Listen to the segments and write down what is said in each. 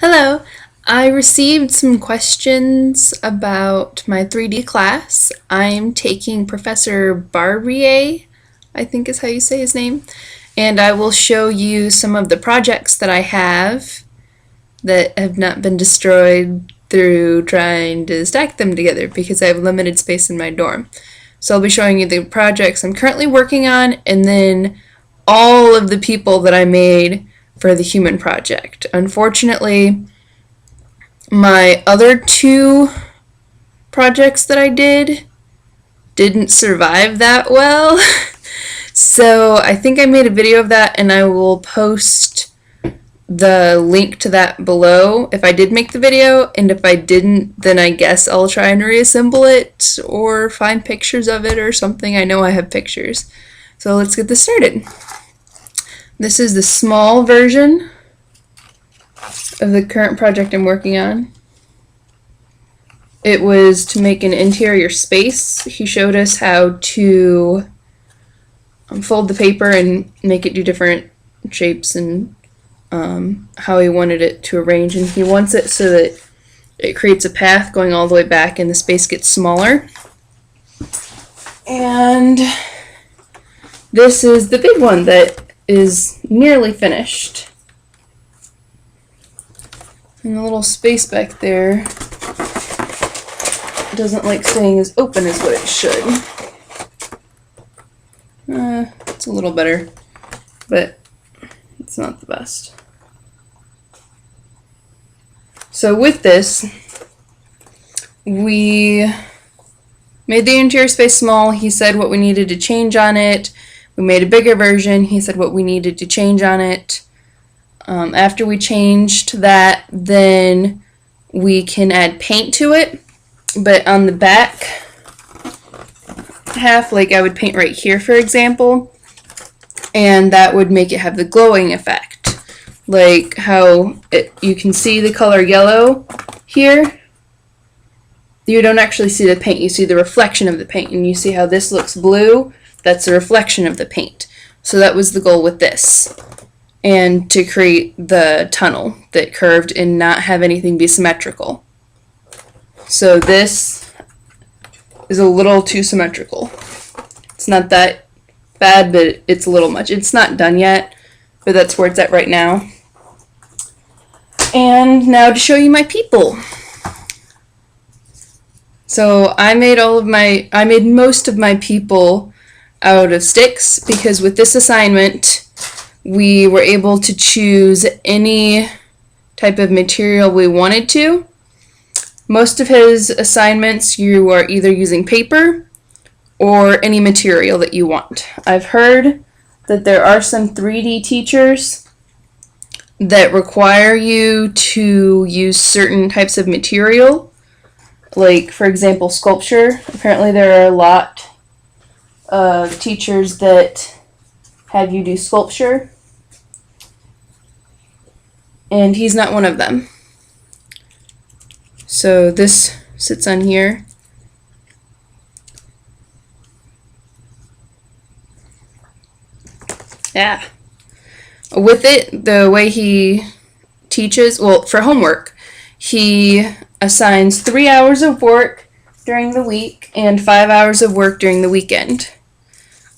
Hello. I received some questions about my 3D class. I'm taking Professor Barbier, I think is how you say his name, and I will show you some of the projects that I have that have not been destroyed through trying to stack them together because I have limited space in my dorm. So I'll be showing you the projects I'm currently working on and then all of the people that I made for the human project. Unfortunately, my other two projects that I didn't survive that well. So I think I made a video of that and I will post the link to that below if I did make the video, and if I didn't, then I guess I'll try and reassemble it or find pictures of it or something. I know I have pictures. So let's get this started. This is the small version of the current project I'm working on. It was to make an interior space. He showed us how to fold the paper and make it do different shapes and how he wanted it to arrange, and he wants it so that it creates a path going all the way back and the space gets smaller. And this is the big one that is nearly finished. And the little space back there doesn't like staying as open as what it should. It's a little better, but it's not the best. So with this, we made the interior space small. He said what we needed to change on it. We made a bigger version. He said what we needed to change on it. After we changed that, then we can add paint to it. But on the back half, like I would paint right here, for example, and that would make it have the glowing effect. Like how you can see the color yellow here. You don't actually see the paint, you see the reflection of the paint, and you see how this looks blue. That's a reflection of the paint. So that was the goal with this. And to create the tunnel that curved and not have anything be symmetrical. So this is a little too symmetrical. It's not that bad, but it's a little much. It's not done yet, but that's where it's at right now. And now to show you my people. So I made most of my people out of sticks because with this assignment we were able to choose any type of material we wanted to. Most of his assignments you are either using paper or any material that you want. I've heard that there are some 3D teachers that require you to use certain types of material, like for example sculpture. Apparently there are a lot of teachers that have you do sculpture, and he's not one of them. So this sits on here. Yeah. With it, the way he teaches, well, for homework, he assigns 3 hours of work during the week and 5 hours of work during the weekend.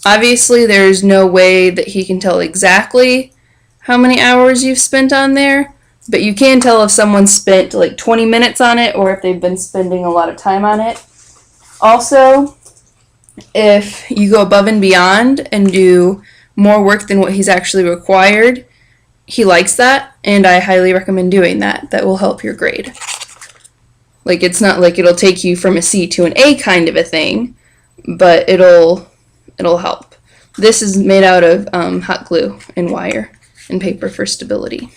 Obviously, there's no way that he can tell exactly how many hours you've spent on there, but you can tell if someone spent like 20 minutes on it or if they've been spending a lot of time on it. Also, if you go above and beyond and do more work than what he's actually required, he likes that, and I highly recommend doing that. That will help your grade. Like, it's not like it'll take you from a C to an A kind of a thing, but it'll help. This is made out of hot glue and wire and paper for stability.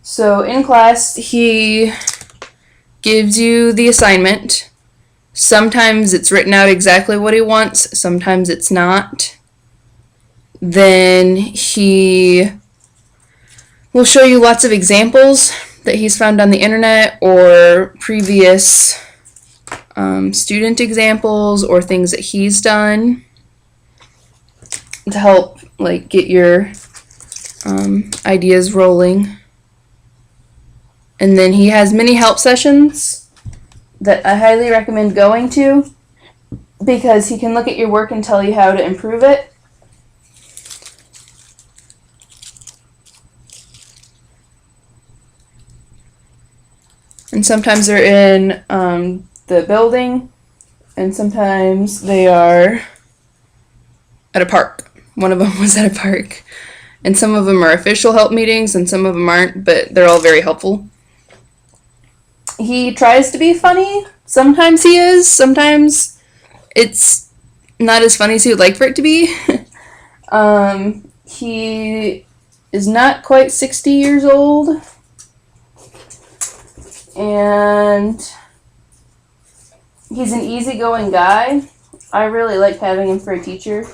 So in class, he gives you the assignment. Sometimes it's written out exactly what he wants, sometimes it's not. Then he will show you lots of examples that he's found on the internet or previous student examples or things that he's done. to help like get your ideas rolling. And then he has mini help sessions that I highly recommend going to because he can look at your work and tell you how to improve it. And sometimes they're in the building, and sometimes they are at a park. One of them was at a park. And some of them are official help meetings, and some of them aren't, but they're all very helpful. He tries to be funny. Sometimes he is. Sometimes it's not as funny as he would like for it to be. He is not quite 60 years old. And he's an easygoing guy. I really like having him for a teacher.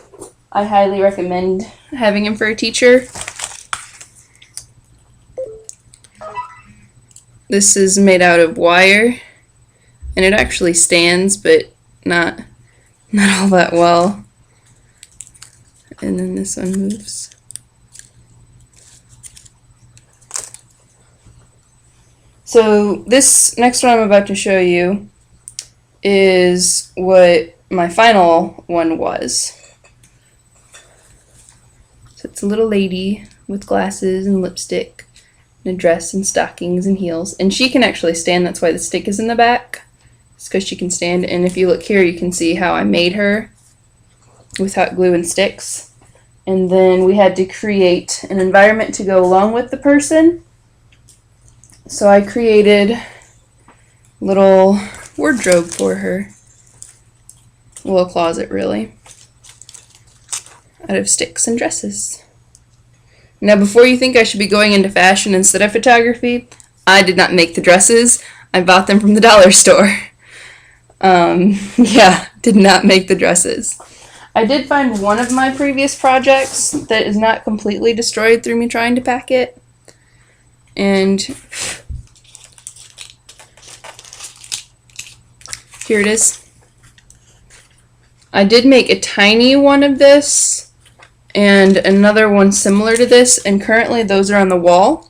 I highly recommend having him for a teacher. This is made out of wire, and it actually stands, but not all that well. And then this one moves. So this next one I'm about to show you is what my final one was. So it's a little lady with glasses and lipstick and a dress and stockings and heels. And she can actually stand, that's why the stick is in the back. It's because she can stand. And if you look here, you can see how I made her with hot glue and sticks. And then we had to create an environment to go along with the person. So I created a little wardrobe for her. A little closet, really. Out of sticks and dresses. Now, before you think I should be going into fashion instead of photography, I did not make the dresses. I bought them from the dollar store. Yeah, did not make the dresses. I did find one of my previous projects that is not completely destroyed through me trying to pack it. And here it is. I did make a tiny one of this and another one similar to this, and currently those are on the wall.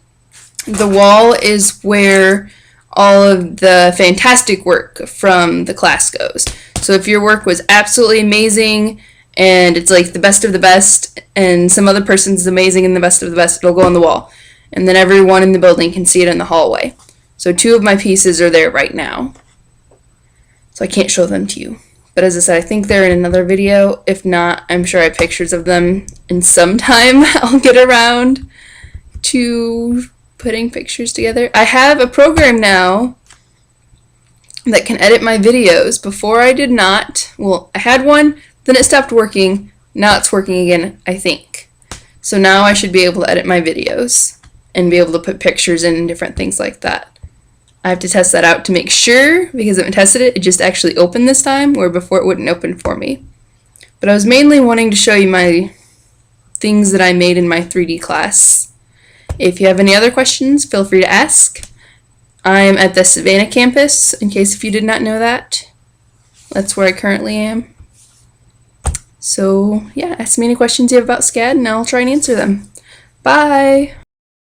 The wall is where all of the fantastic work from the class goes. So if your work was absolutely amazing and it's like the best of the best, and some other person's amazing and the best of the best, it'll go on the wall. And then everyone in the building can see it in the hallway. So 2 of my pieces are there right now. So I can't show them to you. But as I said, I think they're in another video. If not, I'm sure I have pictures of them, and sometime I'll get around to putting pictures together. I have a program now that can edit my videos. Before I did not. Well, I had one, then it stopped working. Now it's working again, I think. So now I should be able to edit my videos and be able to put pictures in and different things like that. I have to test that out to make sure, because I haven't tested it. It just actually opened this time, where before it wouldn't open for me. But I was mainly wanting to show you my things that I made in my 3D class. If you have any other questions, feel free to ask. I'm at the Savannah campus, in case if you did not know that. That's where I currently am. So yeah, ask me any questions you have about SCAD and I'll try and answer them. Bye!